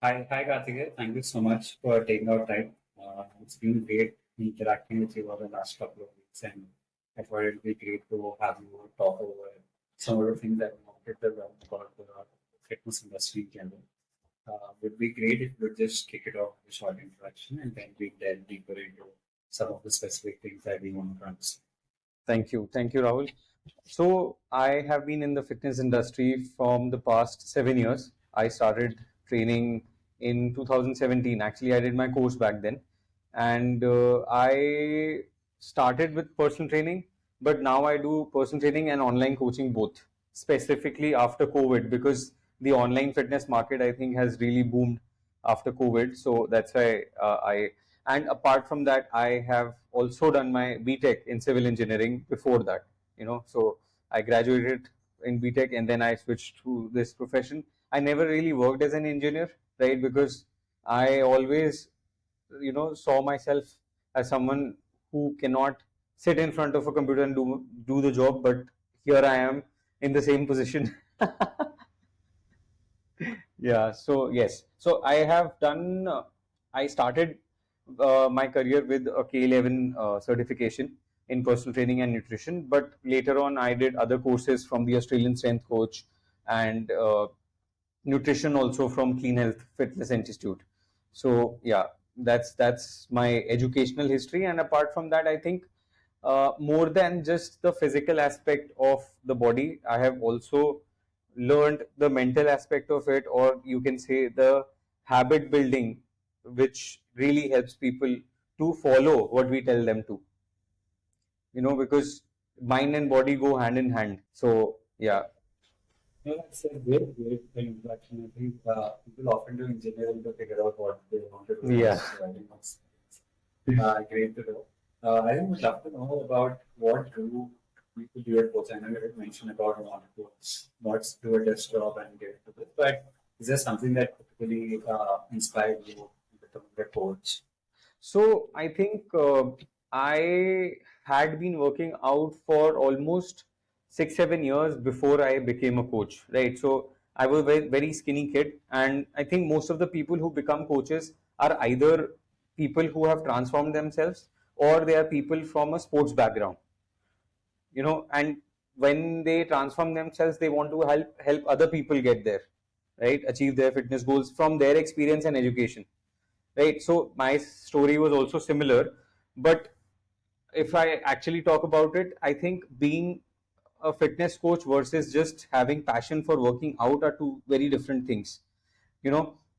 Hi, Karthikeya. Thank you so much for taking our time. It's been great interacting with you over the last couple of weeks, and I thought it'd be great to have you talk over some of the things that we wanted to learn about the fitness industry in general. Would be great if we would just kick it off with a short introduction, and then we delve deeper into some of the specific things that we want to understand. Thank you. Thank you, Rahul. So, I have been in the fitness industry from the past 7 years. I started training in 2017. Actually, I did my course back then. And I started with personal training, but now I do personal training and online coaching both, specifically after COVID, because the online fitness market, I think, has really boomed after COVID. So, that's why and apart from that, I have also done my BTech in civil engineering before that. So I graduated in BTech and then I switched to this profession. I never really worked as an engineer, right? Because I always, saw myself as someone who cannot sit in front of a computer and do the job. But here I am in the same position. Yeah. So yes. So I have done. I started my career with a K11 certification in personal training and nutrition, but later on I did other courses from the Australian Strength Coach and nutrition also from Clean Health Fitness Institute. So yeah, that's my educational history. And apart from that, I think more than just the physical aspect of the body, I have also learned the mental aspect of it, or you can say the habit building, which really helps people to follow what we tell them to, because mind and body go hand in hand. So yeah. No, that's a great introduction. I think people often do engineering to figure out what they want to do Yeah. next. So I think that's great to know. I think we'd love to know about what drew people to your coach. I know you did mention about wanting to not do a desk job and get into this, but is there something that particularly inspired you to become a coach? So I think I had been working out for almost 6-7 years before I became a coach, right? So I was a very skinny kid, and I think most of the people who become coaches are either people who have transformed themselves or they are people from a sports background, and when they transform themselves, they want to help other people get there, right? Achieve their fitness goals from their experience and education, right? So my story was also similar, but if I actually talk about it, I think being a fitness coach versus just having passion for working out are two very different things,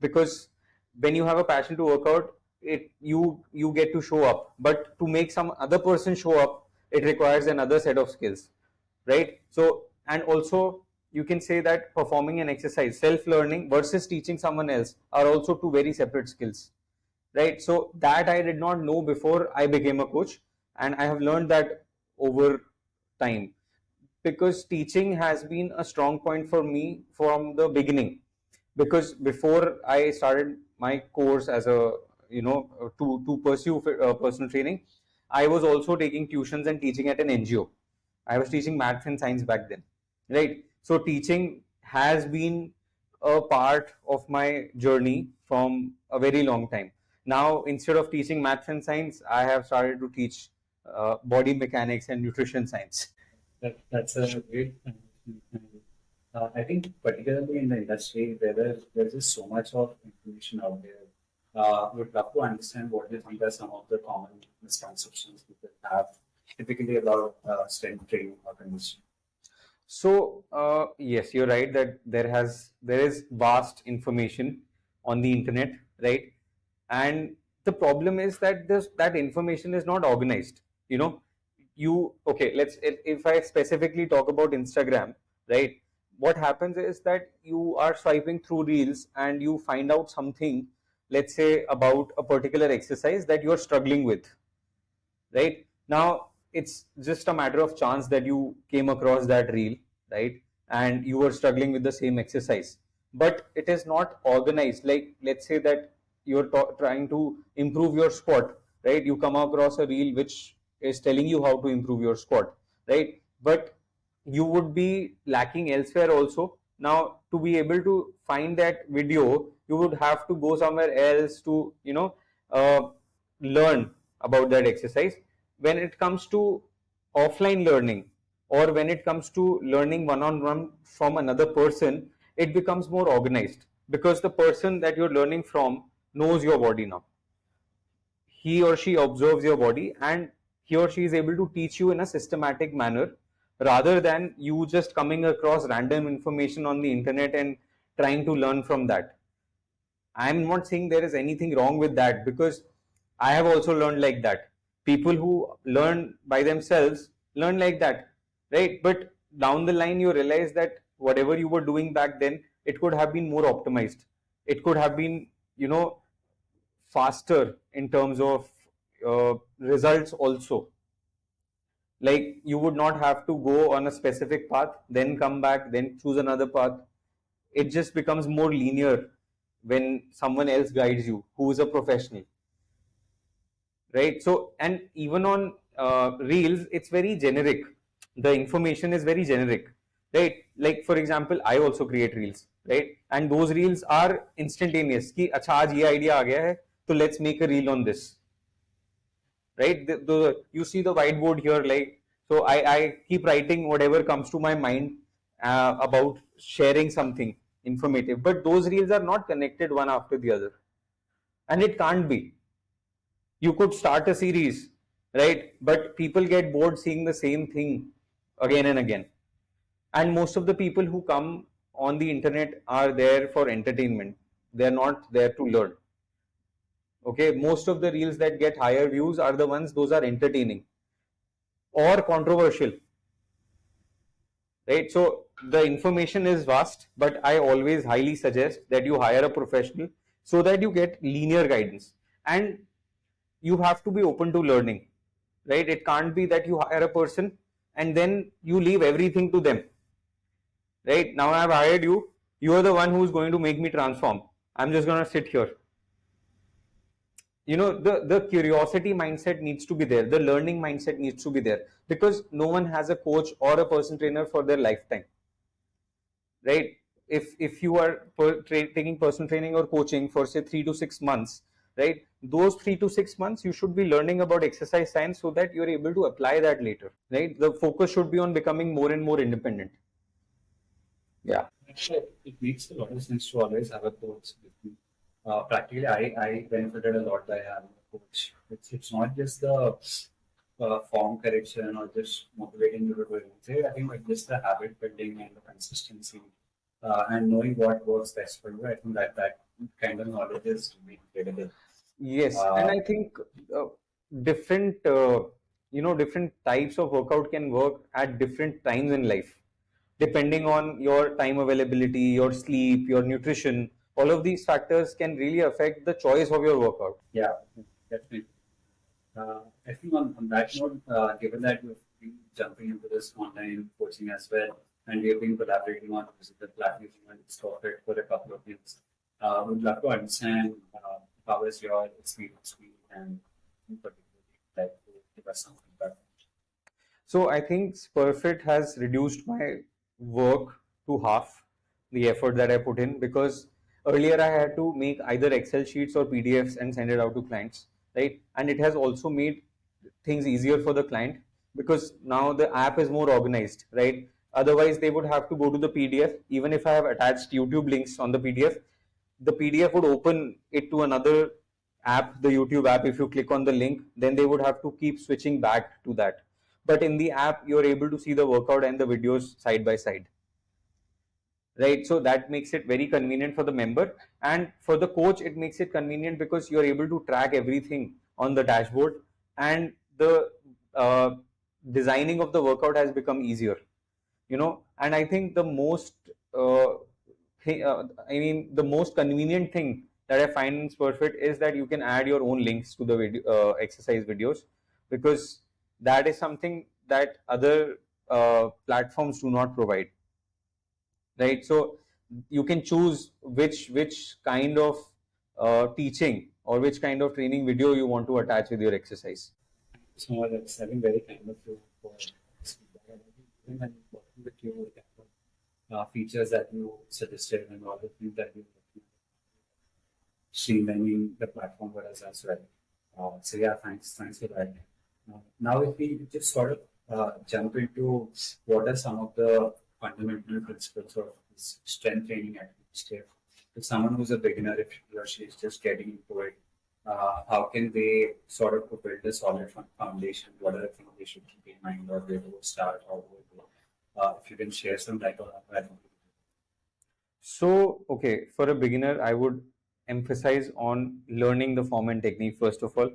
because when you have a passion to work out, you get to show up, but to make some other person show up, it requires another set of skills, right? So, and also you can say that performing an exercise, self learning versus teaching someone else, are also two very separate skills, right? So that I did not know before I became a coach, and I have learned that over time, because teaching has been a strong point for me from the beginning. Because before I started my course as a, to pursue personal training, I was also taking tuitions and teaching at an NGO. I was teaching maths and science back then, right? So teaching has been a part of my journey from a very long time. Now, instead of teaching maths and science, I have started to teach body mechanics and nutrition science. That's a great transition. And, I think particularly in the industry where there's just so much of information out there. Would love to understand what you think are some of the common misconceptions people have typically about strength training or conditioning. So yes, you're right that there is vast information on the internet, right? And the problem is that that information is not organized. You know, okay. If I specifically talk about Instagram, right? What happens is that you are swiping through reels and you find out something, let's say about a particular exercise that you're struggling with, right? Now it's just a matter of chance that you came across that reel, right? And you were struggling with the same exercise, but it is not organized. Like, let's say that you're trying to improve your squat, right? You come across a reel which is telling you how to improve your squat, right? But you would be lacking elsewhere also, Now, to be able to find that video, you would have to go somewhere else to, learn about that exercise. When it comes to offline learning, or when it comes to learning one-on-one from another person, it becomes more organized because the person that you're learning from knows your body now. He or she observes your body, and he or she is able to teach you in a systematic manner, rather than you just coming across random information on the internet and trying to learn from that. I'm not saying there is anything wrong with that, because I have also learned like that. People who learn by themselves learn like that, right? But down the line, you realize that whatever you were doing back then, it could have been more optimized. It could have been, faster in terms of results also. Like, you would not have to go on a specific path, then come back, then choose another path. It just becomes more linear when someone else guides you who is a professional, right? So, and even on reels, it's very generic. The information is very generic, right? Like, for example, I also create reels, right? And those reels are instantaneous ki acha aaj ye idea aa gaya hai, so let's make a reel on this, right? You see the whiteboard here, like, so I keep writing whatever comes to my mind about sharing something informative, but those reels are not connected one after the other, and it can't be. You could start a series, right? But people get bored seeing the same thing again and again. And most of the people who come on the internet are there for entertainment. They're not there to learn. Okay, most of the reels that get higher views are the ones, those are entertaining or controversial, right? So the information is vast, but I always highly suggest that you hire a professional so that you get linear guidance, and you have to be open to learning, right? It can't be that you hire a person and then you leave everything to them, right? Now I've hired you, you are the one who's going to make me transform. I'm just going to sit here. The curiosity mindset needs to be there, the learning mindset needs to be there, because no one has a coach or a personal trainer for their lifetime, right? If you are taking personal training or coaching for say 3 to 6 months, right, those 3 to 6 months you should be learning about exercise science so that you're able to apply that later, right? The focus should be on becoming more and more independent. Yeah. Actually, it makes a lot of sense to always have a coach with you. Practically, I benefited a lot by having a coach. It's not just the form correction or just motivating you to do anything. I think it's just the habit building and the consistency and knowing what works best for you. I think that kind of knowledge is really incredible. Yes, and I think uh, different types of workout can work at different times in life, depending on your time availability, your sleep, your nutrition. All of these factors can really affect the choice of your workout. Yeah, definitely. I think on that note, given that you've been jumping into this online coaching as well, and we've been collaborating on the platform and Spurfit for a couple of years, would love to understand how is your experience been, and in particular, like to give us some feedback. So I think Spurfit has reduced my work to half the effort that I put in, because earlier I had to make either Excel sheets or PDFs and send it out to clients, right? And it has also made things easier for the client, because now the app is more organized, right? Otherwise, they would have to go to the PDF. Even if I have attached YouTube links on the PDF would open it to another app, the YouTube app. If you click on the link, then they would have to keep switching back to that. But in the app, you're able to see the workout and the videos side by side, right? So that makes it very convenient for the member, and for the coach it makes it convenient because you're able to track everything on the dashboard, and the uh, designing of the workout has become easier, and I think the most uh, the most convenient thing that I find in Spurfit is that you can add your own links to the exercise videos, because that is something that other platforms do not provide, right? So you can choose which kind of teaching or which kind of training video you want to attach with your exercise. So that's having very kind of you for this feedback. And I think even when working with you, features that you suggested and all the things that you streamlining the platform for us as well. So yeah, thanks for that. Now, if we just sort of jump into what are some of the fundamental principles of this strength training activities here. If someone who's a beginner, if he or she is just getting into it, how can they sort of build a solid foundation? What are the things they should keep in mind, or where to start, or where to, if you can share some light on that. So, okay, for a beginner, I would emphasize on learning the form and technique first of all,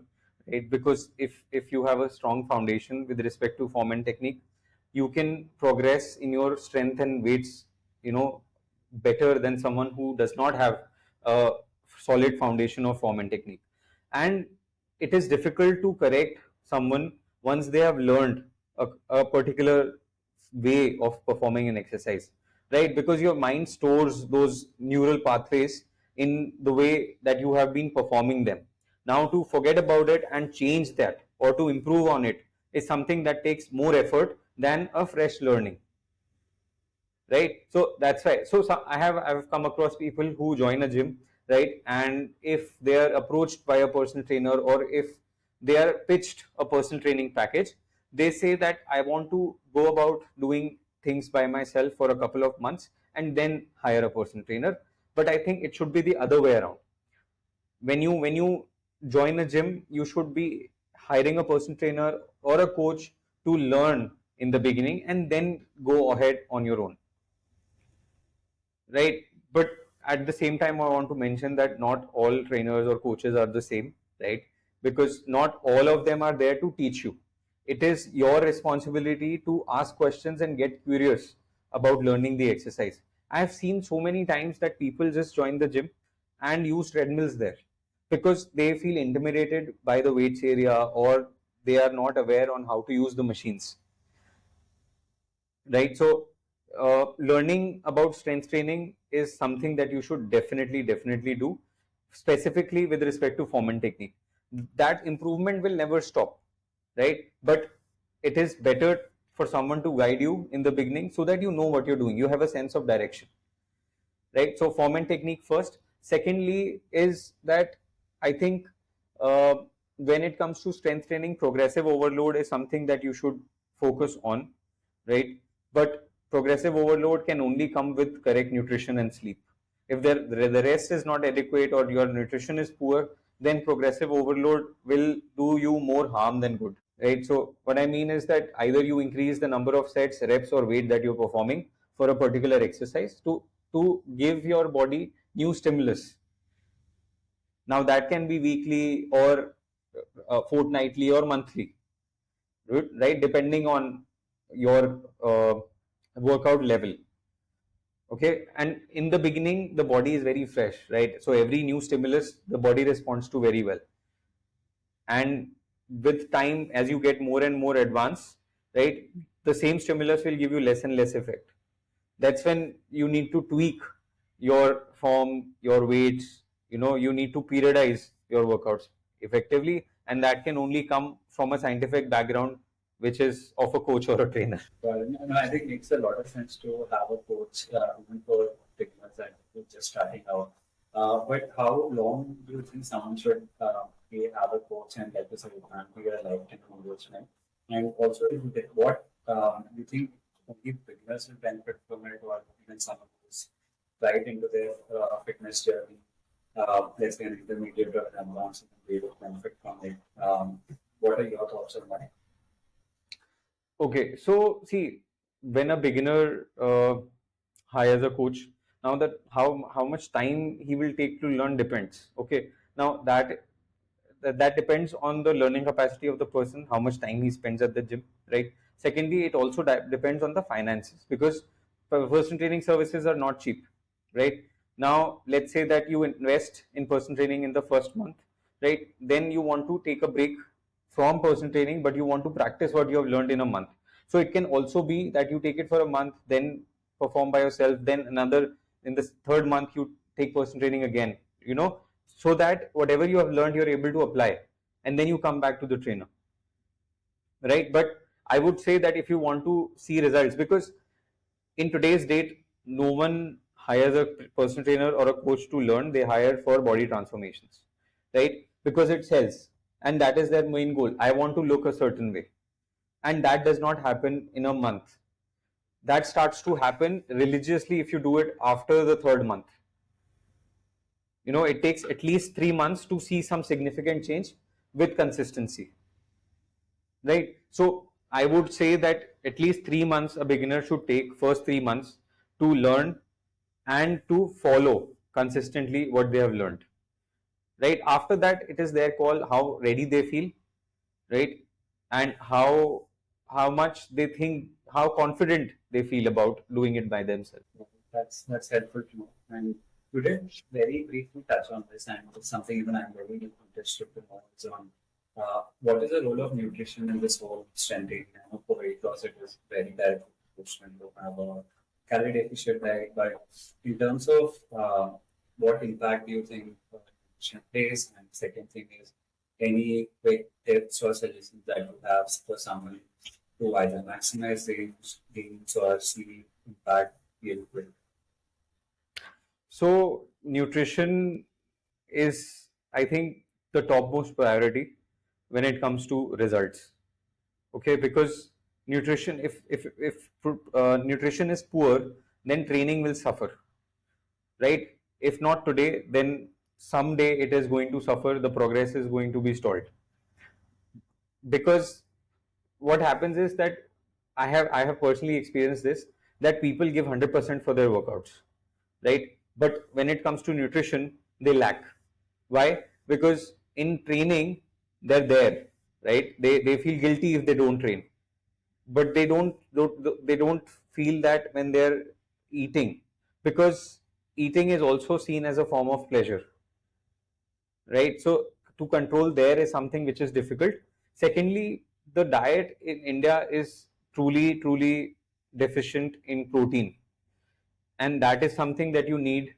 right? Because if you have a strong foundation with respect to form and technique, you can progress in your strength and weights, better than someone who does not have a solid foundation of form and technique. And it is difficult to correct someone once they have learned a particular way of performing an exercise, right? Because your mind stores those neural pathways in the way that you have been performing them. Now, to forget about it and change that or to improve on it is something that takes more effort than a fresh learning, right? So that's why. So I've come across people who join a gym, right? And if they are approached by a personal trainer, or if they are pitched a personal training package, they say that I want to go about doing things by myself for a couple of months and then hire a personal trainer. But I think it should be the other way around. When you join a gym, you should be hiring a personal trainer or a coach to learn in the beginning and then go ahead on your own, right? But at the same time, I want to mention that not all trainers or coaches are the same, right? Because not all of them are there to teach you. It is your responsibility to ask questions and get curious about learning the exercise. I have seen so many times that people just join the gym and use treadmills there because they feel intimidated by the weights area, or they are not aware on how to use the machines, right? So learning about strength training is something that you should definitely do, specifically with respect to form and technique. That improvement will never stop, right? But it is better for someone to guide you in the beginning so that you know what you're doing, you have a sense of direction, right? So form and technique first. Secondly is that I think uh, when it comes to strength training, progressive overload is something that you should focus on, right? But progressive overload can only come with correct nutrition and sleep. If the rest is not adequate or your nutrition is poor, then progressive overload will do you more harm than good, right? So what I mean is that either you increase the number of sets, reps, or weight that you're performing for a particular exercise to give your body new stimulus. Now that can be weekly or fortnightly or monthly, right? Depending on your workout level. Okay, and in the beginning, the body is very fresh, right? So every new stimulus, the body responds to very well. And with time, as you get more and more advanced, right, the same stimulus will give you less and less effect. That's when you need to tweak your form, your weights. You need to periodize your workouts effectively, and that can only come from a scientific background, which is of a coach or a trainer. Well, no, I think it makes a lot of sense to have a coach, even for beginners and who's just starting out. But how long do you think someone should have a coach, and like you said, it can't be a lifetime investment? And also, what do you think only beginners will benefit from it, or even someone who's right into their fitness journey, let's say an intermediate or an advanced, they will benefit from it? What are your thoughts on that? Okay, so see, when a beginner hires a coach, now that how much time he will take to learn depends. Okay, now that depends on the learning capacity of the person, how much time he spends at the gym, right? Secondly, it also depends on the finances, because personal training services are not cheap, right? Now, let's say that you invest in personal training in the first month, right? Then you want to take a break from personal training, but you want to practice what you have learned in a month. So it can also be that you take it for a month, then perform by yourself, then another, in the third month you take personal training again, so that whatever you have learned you're able to apply, and then you come back to the trainer, right? But I would say that if you want to see results, because in today's date, no one hires a personal trainer or a coach to learn. They hire for body transformations, right? Because it sells, and that is their main goal. I want to look a certain way, and that does not happen in a month. That starts to happen religiously if you do it after the third month. It takes at least 3 months to see some significant change with consistency, right? So I would say that at least 3 months a beginner should take, first 3 months, to learn and to follow consistently what they have learned, right? After that, it is their call how ready they feel, right? And how much they think, how confident they feel about doing it by themselves. That's helpful to know. And you did very briefly touch on this, and it's something even I'm very interested to know is on what is the role of nutrition in this whole strength training? I know for weight loss it is very direct when you have a calorie deficit diet, but in terms of what impact do you think nutrition plays? And second thing is any quick tips or suggestions that you have for someone to either maximize their gains or see impact real quick? So nutrition is, I think, the topmost priority when it comes to results. Okay, because nutrition, if nutrition is poor, then training will suffer, right? If not today, then someday it is going to suffer. The progress is going to be stalled, because what happens is that I have personally experienced this, that people give 100% for their workouts, right? But when it comes to nutrition, they lack. Why? Because in training, they're there, right? They feel guilty if they don't train, but they don't feel that when they're eating, because eating is also seen as a form of pleasure, right? So to control there is something which is difficult. Secondly, the diet in India is truly deficient in protein, and that is something that you need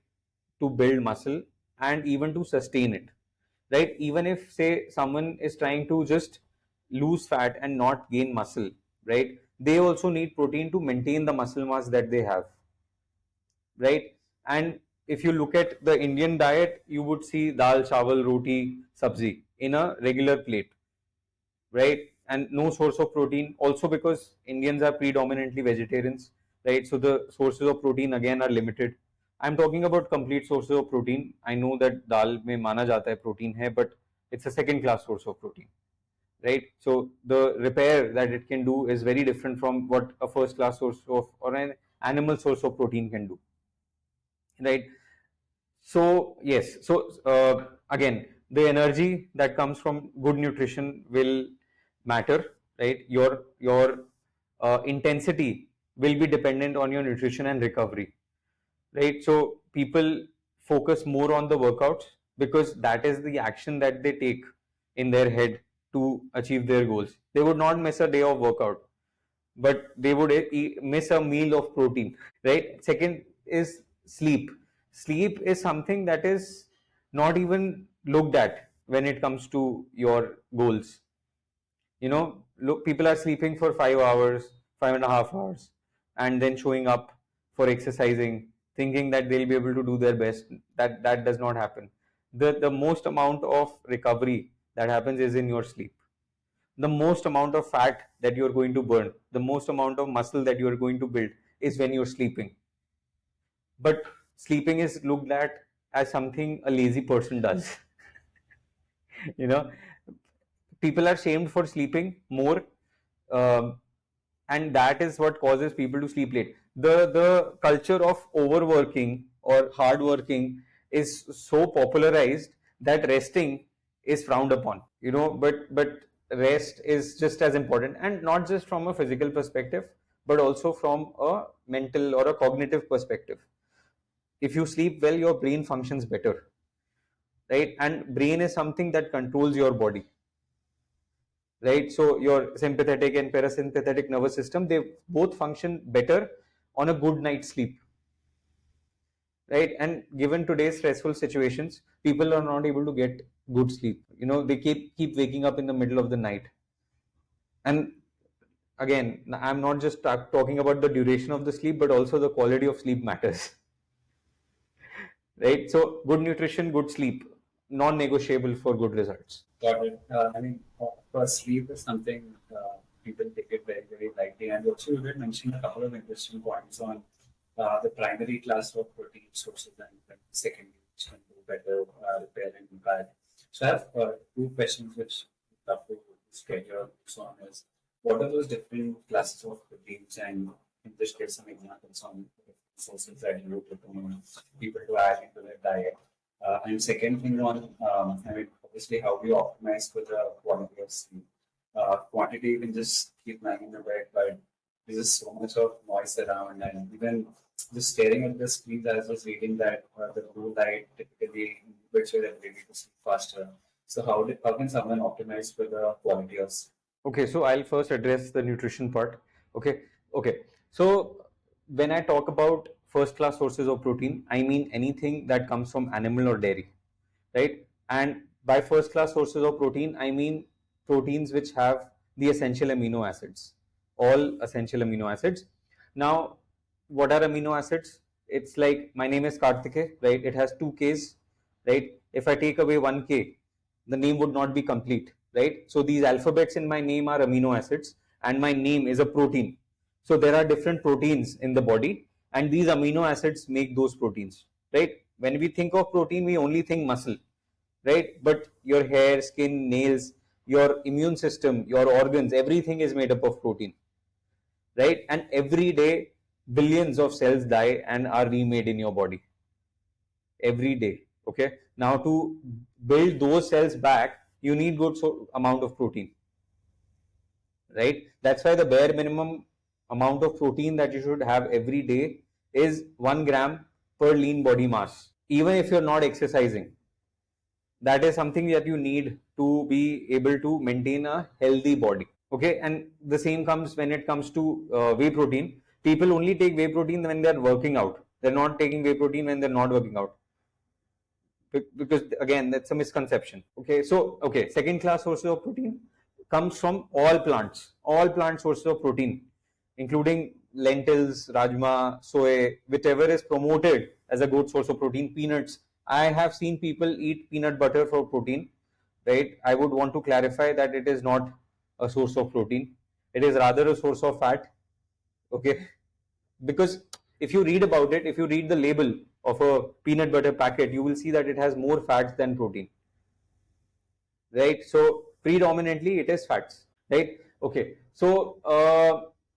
to build muscle and even to sustain it, right? Even if, say, someone is trying to just lose fat and not gain muscle, right, they also need protein to maintain the muscle mass that they have, right? And if you look at the Indian diet, you would see dal, chawal, roti, sabzi in a regular plate, right? And no source of protein, also because Indians are predominantly vegetarians, right? So the sources of protein again are limited. I'm talking about complete sources of protein. I know that dal mein mana jata hai protein hai, but it's a second class source of protein, right? So the repair that it can do is very different from what a first class source of or an animal source of protein can do, right? So yes, so again, the energy that comes from good nutrition will matter, right? Your intensity will be dependent on your nutrition and recovery, right? So people focus more on the workouts because that is the action that they take in their head to achieve their goals. They would not miss a day of workout, but they would miss a meal of protein, right? Second is sleep. Sleep is something that is not even looked at when it comes to your goals. Look, people are sleeping for 5 hours, 5.5 hours, and then showing up for exercising, thinking that they'll be able to do their best. That does not happen. The most amount of recovery that happens is in your sleep. The most amount of fat that you're going to burn, the most amount of muscle that you're going to build is when you're sleeping. But sleeping is looked at as something a lazy person does. you know People are shamed for sleeping more, um, and that is what causes people to sleep late. The culture of overworking or hard working is so popularized that resting is frowned upon. But rest is just as important, and not just from a physical perspective, but also from a mental or a cognitive perspective. If you sleep well, your brain functions better, right? And brain is something that controls your body, right? So your sympathetic and parasympathetic nervous system, they both function better on a good night's sleep, right? And given today's stressful situations, people are not able to get good sleep. They keep waking up in the middle of the night, and again, I'm not just talking about the duration of the sleep, but also the quality of sleep matters. Right? So good nutrition, good sleep, non-negotiable for good results. Got it. I mean, of course, sleep is something people take it very, very lightly. And also, you did mention a couple of interesting points on the primary class of protein sources and the secondary, which can do better repair and impact. So, I have two questions which I'd love to get your views on is what are those different classes of proteins, and in this case, some examples on sources that you would recommend people to add into their diet. And second thing on, I mean, obviously how we optimize for the quality of sleep. Quantity you can just keep nagging the bed, but there's just so much of noise around, and even just staring at the screen, as I was reading that the blue light typically inhibits your ability to sleep faster. So how can someone optimize for the quality of sleep? Okay, so I'll first address the nutrition part. Okay. So when I talk about first class sources of protein, I mean anything that comes from animal or dairy, right? And by first class sources of protein, I mean proteins which have the essential amino acids, all essential amino acids. Now, what are amino acids? It's like my name is Kartikey, right? It has two Ks, right? If I take away one K, the name would not be complete, right? So these alphabets in my name are amino acids, and my name is a protein. So there are different proteins in the body, and these amino acids make those proteins, right? When we think of protein, we only think muscle, right? But your hair, skin, nails, your immune system, your organs, everything is made up of protein, right? And every day, billions of cells die and are remade in your body every day. Okay. Now, to build those cells back, you need good amount of protein, right? That's why the bare minimum amount of protein that you should have every day is 1 gram per lean body mass, even if you're not exercising. That is something that you need to be able to maintain a healthy body. Okay, and the same comes when it comes to whey protein. People only take whey protein when they're working out. They're not taking whey protein when they're not working out, because again, that's a misconception. Okay, second class sources of protein comes from all plant sources of protein, including lentils, rajma, soy, whichever is promoted as a good source of protein. Peanuts, I have seen people eat peanut butter for protein, right? I would want to clarify that it is not a source of protein, it is rather a source of fat. Okay, because if you read about it, if you read the label of a peanut butter packet, you will see that it has more fats than protein, right? So predominantly it is fats, right? Okay, so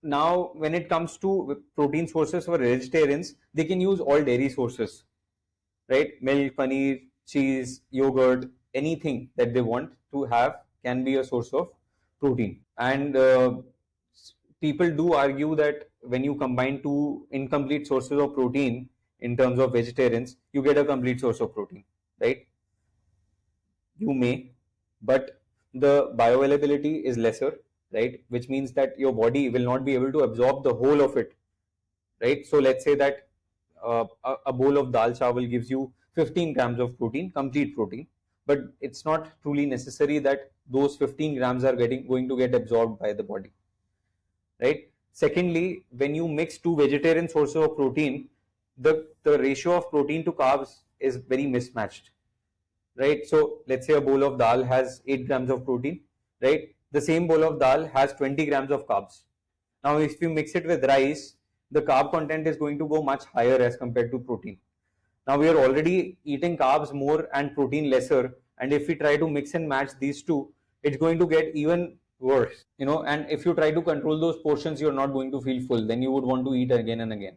now when it comes to protein sources for vegetarians, they can use all dairy sources, right? Milk, paneer, cheese, yogurt, anything that they want to have can be a source of protein. And people do argue that when you combine two incomplete sources of protein in terms of vegetarians, you get a complete source of protein, right? You may, but the bioavailability is lesser, right? Which means that your body will not be able to absorb the whole of it, right? So let's say that a bowl of dal chawal gives you 15 grams of protein, complete protein, but it's not truly necessary that those 15 grams are going to get absorbed by the body, right? Secondly, when you mix two vegetarian sources of protein, the ratio of protein to carbs is very mismatched, right? So let's say a bowl of dal has 8 grams of protein, right? The same bowl of dal has 20 grams of carbs. Now, if you mix it with rice, the carb content is going to go much higher as compared to protein. Now, we are already eating carbs more and protein lesser, and if we try to mix and match these two, it's going to get even worse, and if you try to control those portions, you're not going to feel full. Then you would want to eat again and again.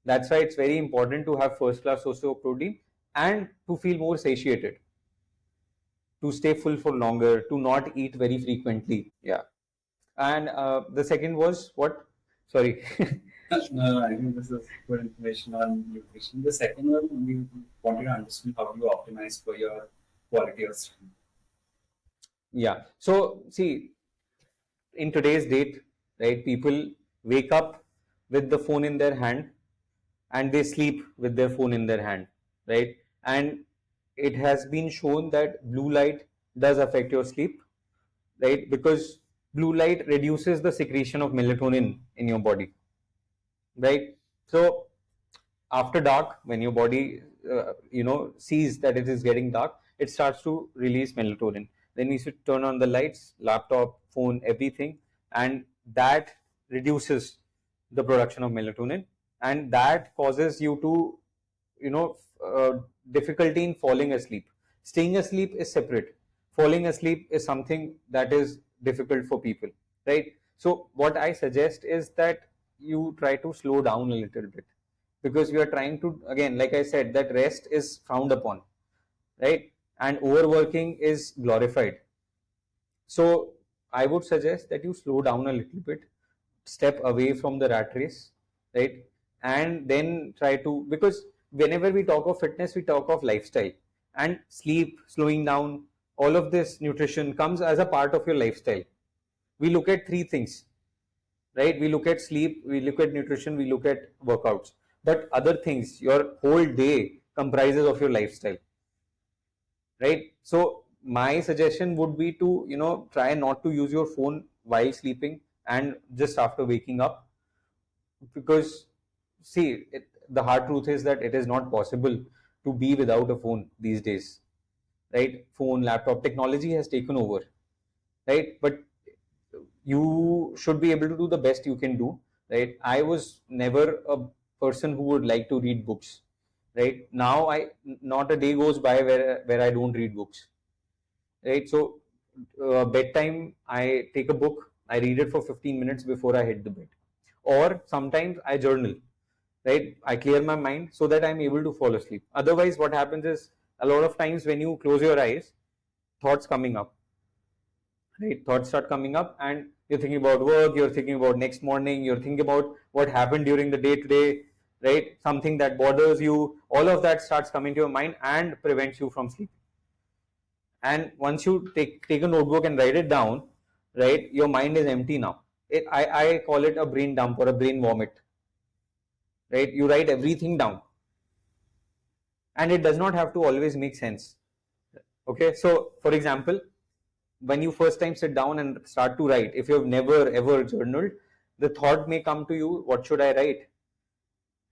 That's why it's very important to have first class sources of protein and to feel more satiated, to stay full for longer, to not eat very frequently. Yeah. And the second was what? Sorry. No, I think this is good information on nutrition. The second one, we wanted to understand how you optimize for your quality of sleep. Yeah. So, see, in today's date, right, people wake up with the phone in their hand and they sleep with their phone in their hand, right? And it has been shown that blue light does affect your sleep, right? Because blue light reduces the secretion of melatonin in your body, right? So after dark, when your body sees that it is getting dark, it starts to release melatonin. Then we should turn on the lights, laptop, phone, everything, and that reduces the production of melatonin, and that causes you to you know difficulty in falling asleep. Staying asleep is separate. Falling asleep is something that is difficult for people, right? So what I suggest is that you try to slow down a little bit, because we are trying to, again, like I said, that rest is frowned upon, right? And overworking is glorified. So I would suggest that you slow down a little bit, step away from the rat race, right? And then try to, because whenever we talk of fitness, we talk of lifestyle, and sleep, slowing down, all of this nutrition comes as a part of your lifestyle. We look at three things, right? We look at sleep, we look at nutrition, we look at workouts. But other things, your whole day comprises of your lifestyle, right? So my suggestion would be to, try not to use your phone while sleeping and just after waking up, because see, the hard truth is that it is not possible to be without a phone these days, right? Phone, laptop, technology has taken over, right? But you should be able to do the best you can do, right? I was never a person who would like to read books, right? Now I not a day goes by where I don't read books, right? So bedtime, I take a book, I read it for 15 minutes before I hit the bed, or sometimes I journal, right? I clear my mind so that I'm able to fall asleep. Otherwise, what happens is, a lot of times when you close your eyes, thoughts coming up, right? Thoughts start coming up, and you're thinking about work, you're thinking about next morning, you're thinking about what happened during the day today, right? Something that bothers you, all of that starts coming to your mind and prevents you from sleeping. And once you take a notebook and write it down, right, your mind is empty now. I call it a brain dump or a brain vomit, right? You write everything down, and it does not have to always make sense. Okay, so for example, when you first time sit down and start to write, if you've never ever journaled, the thought may come to you, what should I write?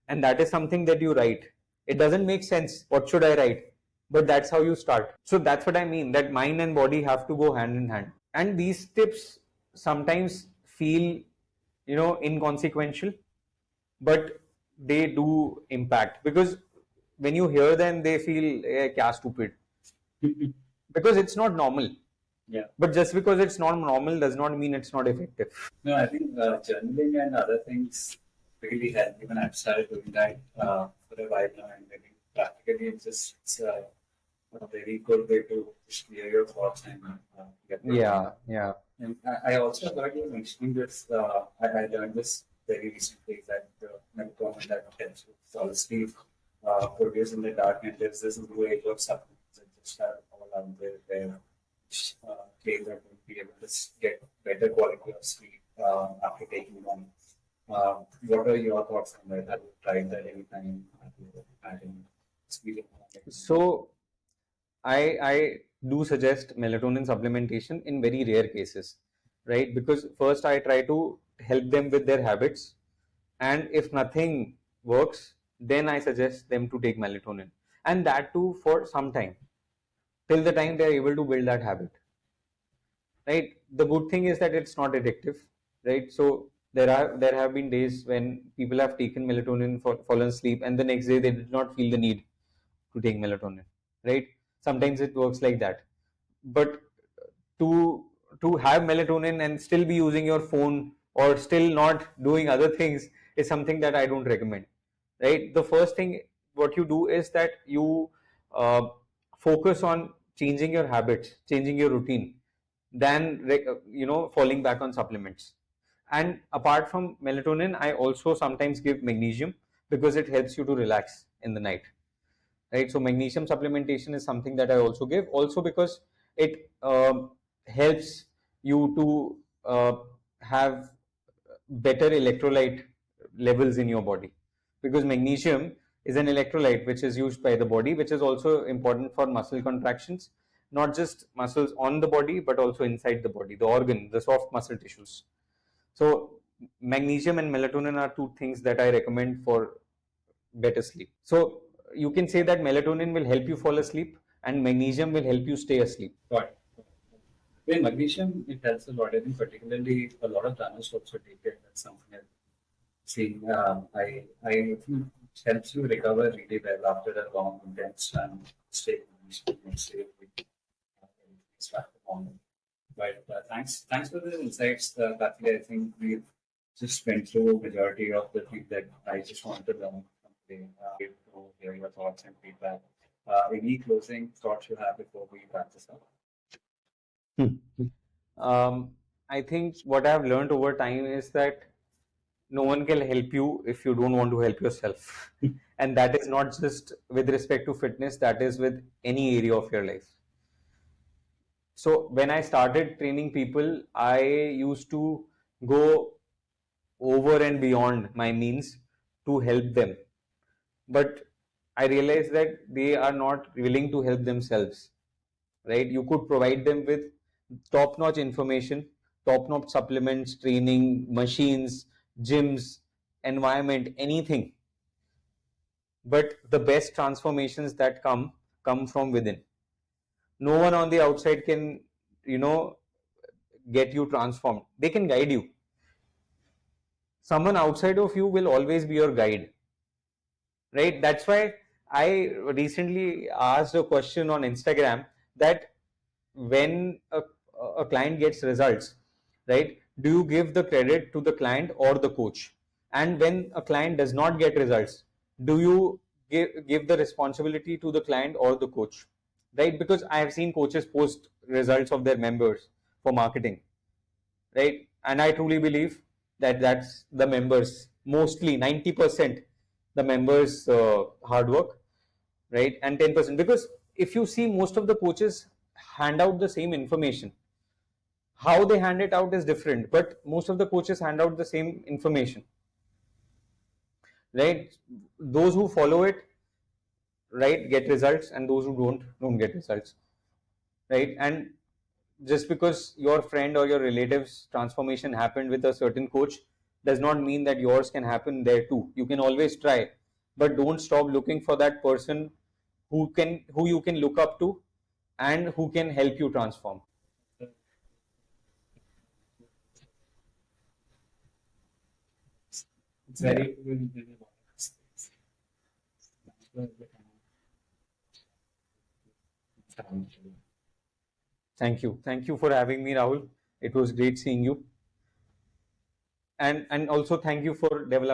And that is something that you write. It doesn't make sense, what should I write? But that's how you start. So that's what I mean, that mind and body have to go hand in hand. And these tips sometimes feel, inconsequential, but they do impact, because when you hear them, they feel kya stupid, because it's not normal. Yeah. But just because it's not normal does not mean it's not effective. No, I think journaling and other things really help. Even I've started doing that for a while now, and I think practically it's a very good way to just clear your thoughts and get. Yeah. And I also heard you mentioning this. I learned this very recently, that melatonin that helps you fall asleep, produce in the dark, and there's this new age of supplements that just are all out there where claim that we'll be able to get better quality of sleep after taking one. What are your thoughts on that? Have you tried that anytime? Have you had any experience? So I do suggest melatonin supplementation in very rare cases, right? Because first I try to help them with their habits, and if nothing works, then I suggest them to take melatonin, and that too for some time, till the time they are able to build that habit, right? The good thing is that it's not addictive, right? So there have been days when people have taken melatonin for fallen asleep, and the next day they did not feel the need to take melatonin, right? Sometimes it works like that. But to have melatonin and still be using your phone or still not doing other things is something that I don't recommend, right? The first thing what you do is that you uh, focus on changing your habits, changing your routine, than falling back on supplements. And apart from melatonin, I also sometimes give magnesium, because it helps you to relax in the night, right? So magnesium supplementation is something that I also give, also because it helps you to have better electrolyte levels in your body, because magnesium is an electrolyte which is used by the body, which is also important for muscle contractions, not just muscles on the body, but also inside the body, the organ, the soft muscle tissues. So magnesium and melatonin are two things that I recommend for better sleep. So you can say that melatonin will help you fall asleep and magnesium will help you stay asleep. Got it. With magnesium, it helps a lot. I think particularly a lot of runners also take it. That's something I've seen. I think it helps you recover really well after a long, intense run. Stay next day. It's back to normal. But thanks for the insights, Karthikeya. I think we've just went through majority of the things that I just wanted to learn from today. To hear your thoughts and feedback. Any closing thoughts you have before we wrap this up? I think what I've learned over time is that no one can help you if you don't want to help yourself. And that is not just with respect to fitness, that is with any area of your life. So when I started training people, I used to go over and beyond my means to help them. But I realized that they are not willing to help themselves, right? You could provide them with top-notch information, top-notch supplements, training, machines, gyms, environment, anything. But the best transformations that come from within. No one on the outside can, get you transformed. They can guide you. Someone outside of you will always be your guide, right? That's why I recently asked a question on Instagram that when a client gets results, right, do you give the credit to the client or the coach? And when a client does not get results, do you give the responsibility to the client or the coach, right? Because I have seen coaches post results of their members for marketing, right? And I truly believe that that's the members, mostly 90% the members hard work, right? And 10%, because if you see, most of the coaches hand out the same information. How they hand it out is different, but most of the coaches hand out the same information, right? Those who follow it, right, get results, and those who don't get results, right? And just because your friend or your relative's transformation happened with a certain coach does not mean that yours can happen there too. You can always try, but don't stop looking for that person who you can look up to and who can help you transform. It's very Thank you for having me, Rahul. It was great seeing you, and also thank you for developing